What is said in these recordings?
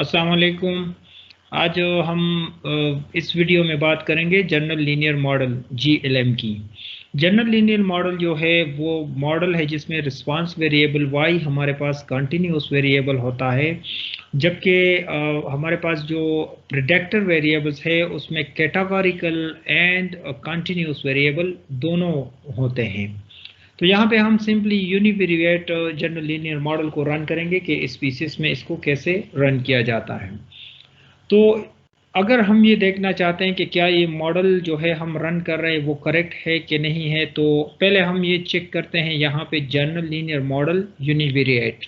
अस्सलाम वालेकुम। आज हम इस वीडियो में बात करेंगे जनरल लीनियर मॉडल GLM की। जनरल लीनियर मॉडल जो है वो मॉडल है जिसमें रिस्पांस वेरिएबल y हमारे पास कंटिन्यूस वेरिएबल होता है, जबकि हमारे पास जो प्रेडिक्टर वेरिएबल्स है उसमें कैटेगोरिकल एंड कंटिन्यूस वेरिएबल दोनों होते हैं। तो यहाँ पे हम simply univariate general linear model को रन करेंगे कि इस स्पीसीज में इसको कैसे रन किया जाता है। तो अगर हम ये देखना चाहते हैं कि क्या ये मॉडल जो है हम रन कर रहे हैं वो करेक्ट है कि नहीं है, तो पहले हम ये चेक करते हैं यहाँ पे जनरल लीनियर मॉडल यूनिवेरिएट।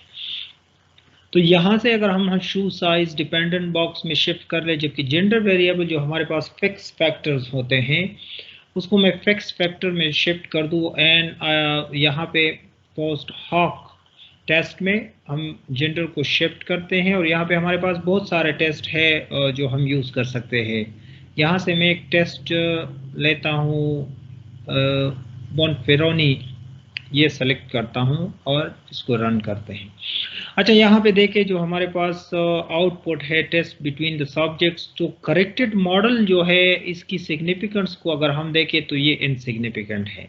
तो यहाँ से अगर हम शू साइज डिपेंडेंट बॉक्स में शिफ्ट कर ले, जबकि जेंडर वेरिएबल जो हमारे पास फिक्स फैक्टर्स होते हैं उसको मैं फिक्स फैक्टर में शिफ्ट कर दूँ एंड यहाँ पे पोस्ट हॉक टेस्ट में हम जेंडर को शिफ्ट करते हैं और यहाँ पे हमारे पास बहुत सारे टेस्ट है जो हम यूज़ कर सकते हैं। यहाँ से मैं एक टेस्ट लेता हूँ, बॉन्फेरोनी, ये सेलेक्ट करता हूँ और इसको रन करते हैं। अच्छा, यहाँ पे देखें जो हमारे पास आउटपुट है टेस्ट बिटवीन द सब्जेक्ट्स, तो करेक्टेड मॉडल जो है इसकी सिग्निफिकेंस को अगर हम देखें तो ये इनसिग्निफिकेंट है।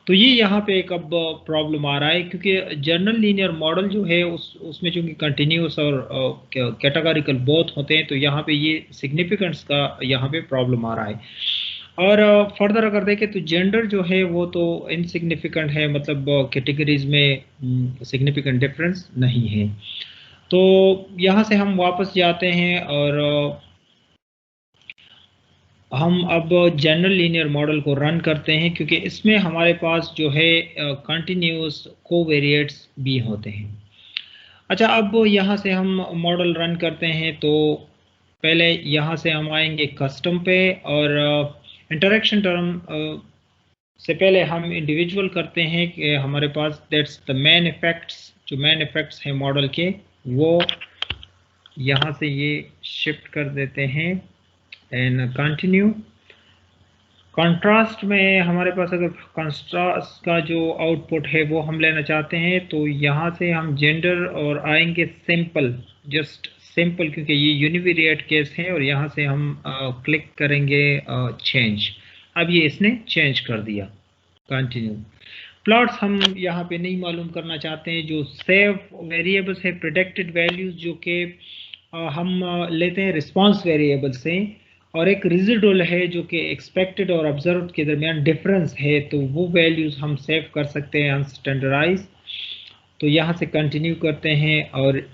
तो ये यहाँ पे एक अब प्रॉब्लम आ रहा है, क्योंकि जनरल लीनियर मॉडल जो है उसमें चूंकि कंटिन्यूस और कैटेगोरिकल बोथ होते हैं, तो यहाँ पे ये सिग्निफिकेंस का यहाँ पे प्रॉब्लम आ रहा है। और फर्दर अगर देखें तो जेंडर जो है वो तो इनसिग्निफिकेंट है, मतलब कैटेगरीज में सिग्निफिकेंट डिफरेंस नहीं है। तो यहाँ से हम वापस जाते हैं और हम अब जनरल लीनियर मॉडल को रन करते हैं, क्योंकि इसमें हमारे पास जो है कंटिन्यूस कोवेरिएट्स भी होते हैं। अच्छा, अब यहाँ से हम मॉडल रन करते हैं तो पहले यहाँ से हम आएंगे कस्टम पे और इंटरेक्शन टर्म से पहले हम इंडिविजुअल करते हैं कि हमारे पास दैट्स द मेन इफेक्ट्स, जो मेन इफेक्ट्स हैं मॉडल के वो यहाँ से ये शिफ्ट कर देते हैं एंड कंटिन्यू। कंट्रास्ट में हमारे पास अगर कंट्रास्ट का जो आउटपुट है वो हम लेना चाहते हैं तो यहाँ से हम जेंडर और आएंगे सिंपल, जस्ट सिंपल, क्योंकि ये यूनिवेरिएट केस है और यहाँ से हम क्लिक करेंगे चेंज। अब ये इसने चेंज कर दिया। कंटिन्यू। प्लॉट्स हम यहाँ पे नहीं मालूम करना चाहते हैं। जो सेव वेरिएबल्स है प्रेडिक्टेड वैल्यूज जो कि हम लेते हैं रिस्पांस वेरिएबल से, और एक रेजिडुअल है जो कि एक्सपेक्टेड और ऑब्जर्व के दरमियान डिफरेंस है, तो वो वैल्यूज हम सेव कर सकते हैं अनस्टैंडर्डाइज। तो यहाँ से कंटिन्यू करते हैं और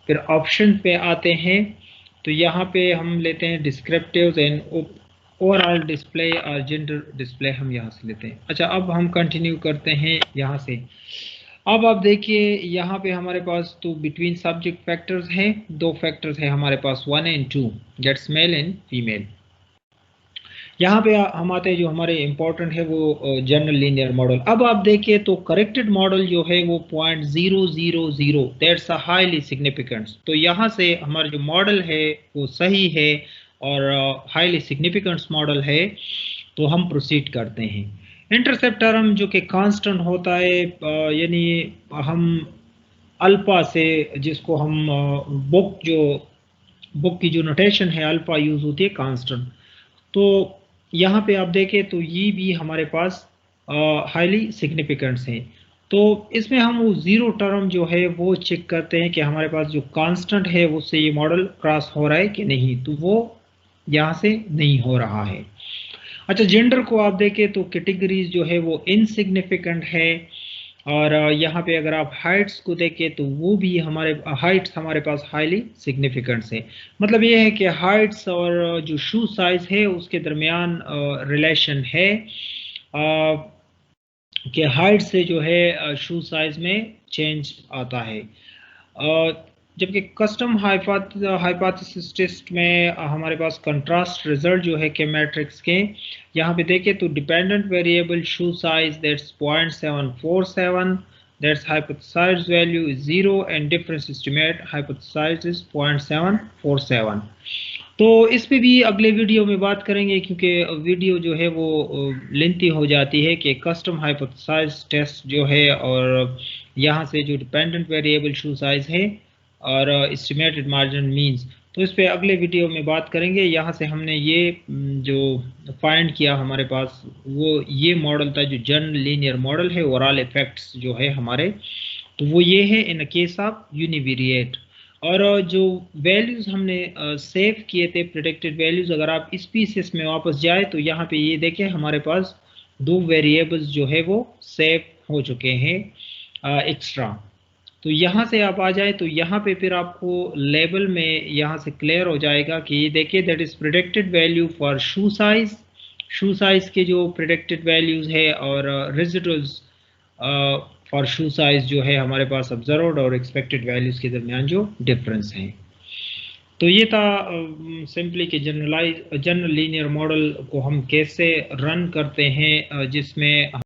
फिर ऑप्शन पे आते हैं, तो यहाँ पे हम लेते हैं डिस्क्रिप्टिव्स एंड ओवरऑल डिस्प्ले और जेंडर डिस्प्ले हम यहाँ से लेते हैं। अच्छा, अब हम कंटिन्यू करते हैं यहाँ से। अब आप देखिए यहाँ पे हमारे पास तो बिटवीन सब्जेक्ट फैक्टर्स हैं, दो फैक्टर्स हैं हमारे पास 1 and 2, that's male and female. यहाँ पे हम आते हैं जो हमारे इंपॉर्टेंट है वो जनरल लीनियर मॉडल। अब आप देखिए तो करेक्टेड मॉडल जो है वो 0.000, दैट्स अ हाईली सिग्निफिकेंट। तो यहाँ से हमारा जो मॉडल है वो सही है और हाईली सिग्निफिकेंट मॉडल है, तो हम प्रोसीड करते हैं। इंटरसेप्ट टर्म जो कि कांस्टेंट होता है, यानी हम अल्फा से, जिसको हम बुक की जो नोटेशन है अल्फा यूज होती है कांस्टेंट, तो यहाँ पे आप देखें तो ये भी हमारे पास हाईली सिग्निफिकेंट्स हैं। तो इसमें हम वो जीरो टर्म जो है वो चेक करते हैं कि हमारे पास जो कांस्टेंट है उससे ये मॉडल क्रॉस हो रहा है कि नहीं, तो वो यहाँ से नहीं हो रहा है। अच्छा, जेंडर को आप देखें तो कैटेगरीज जो है वो इनसिग्निफिकेंट है, और यहाँ पे अगर आप हाइट्स को देखें तो वो भी हमारे हाइट्स हमारे पास हाईली सिग्निफिकेंट है। मतलब ये है कि हाइट्स और जो शू साइज है उसके दरमियान रिलेशन है, कि हाइट से जो है शू साइज में चेंज आता है। जबकि कस्टम हाइपोथेसिस टेस्ट में हमारे पास कंट्रास्ट रिजल्ट जो है के मैट्रिक्स के, यहाँ पे देखें तो dependent variable shoe size that's 0.747, that's hypothesized value is 0 and difference estimate hypothesized is 0.747। तो इस पे भी अगले वीडियो में बात करेंगे, क्योंकि वीडियो जो है वो लेंथी हो जाती है कि कस्टम हाइपोथेसाइज टेस्ट जो है और यहाँ से जो डिपेंडेंट वेरिएबल शू साइज है और एस्टिमेटेड मार्जिन मीन्स, तो इस पे अगले वीडियो में बात करेंगे। यहाँ से हमने ये जो फाइंड किया हमारे पास, वो ये मॉडल था जो जनरल लीनियर मॉडल है, ओवरऑल इफेक्ट्स जो है हमारे, तो वो ये है इन केस ऑफ यूनिवेरिएट। और जो वैल्यूज़ हमने सेव किए थे प्रेडिक्टेड वैल्यूज़, अगर आप इस पीसेस में वापस जाए तो यहाँ पे ये देखें हमारे पास 2 वेरिएबल्स जो है वो सेव हो चुके हैं एक्स्ट्रा। तो यहाँ से आप आ जाए तो यहाँ पे फिर आपको लेबल में यहाँ से क्लियर हो जाएगा कि ये देखिए that is predicted value for shoe size के जो प्रेडिक्टेड वैल्यूज़ है, और रेजिडुअल्स फॉर शू साइज़ जो है हमारे पास ऑब्जर्व्ड और एक्सपेक्टेड वैल्यूज़ के दरमियान जो डिफरेंस है। तो ये था सिंपली कि जनरल लीनियर मॉडल को हम कैसे रन करते हैं, जिसमें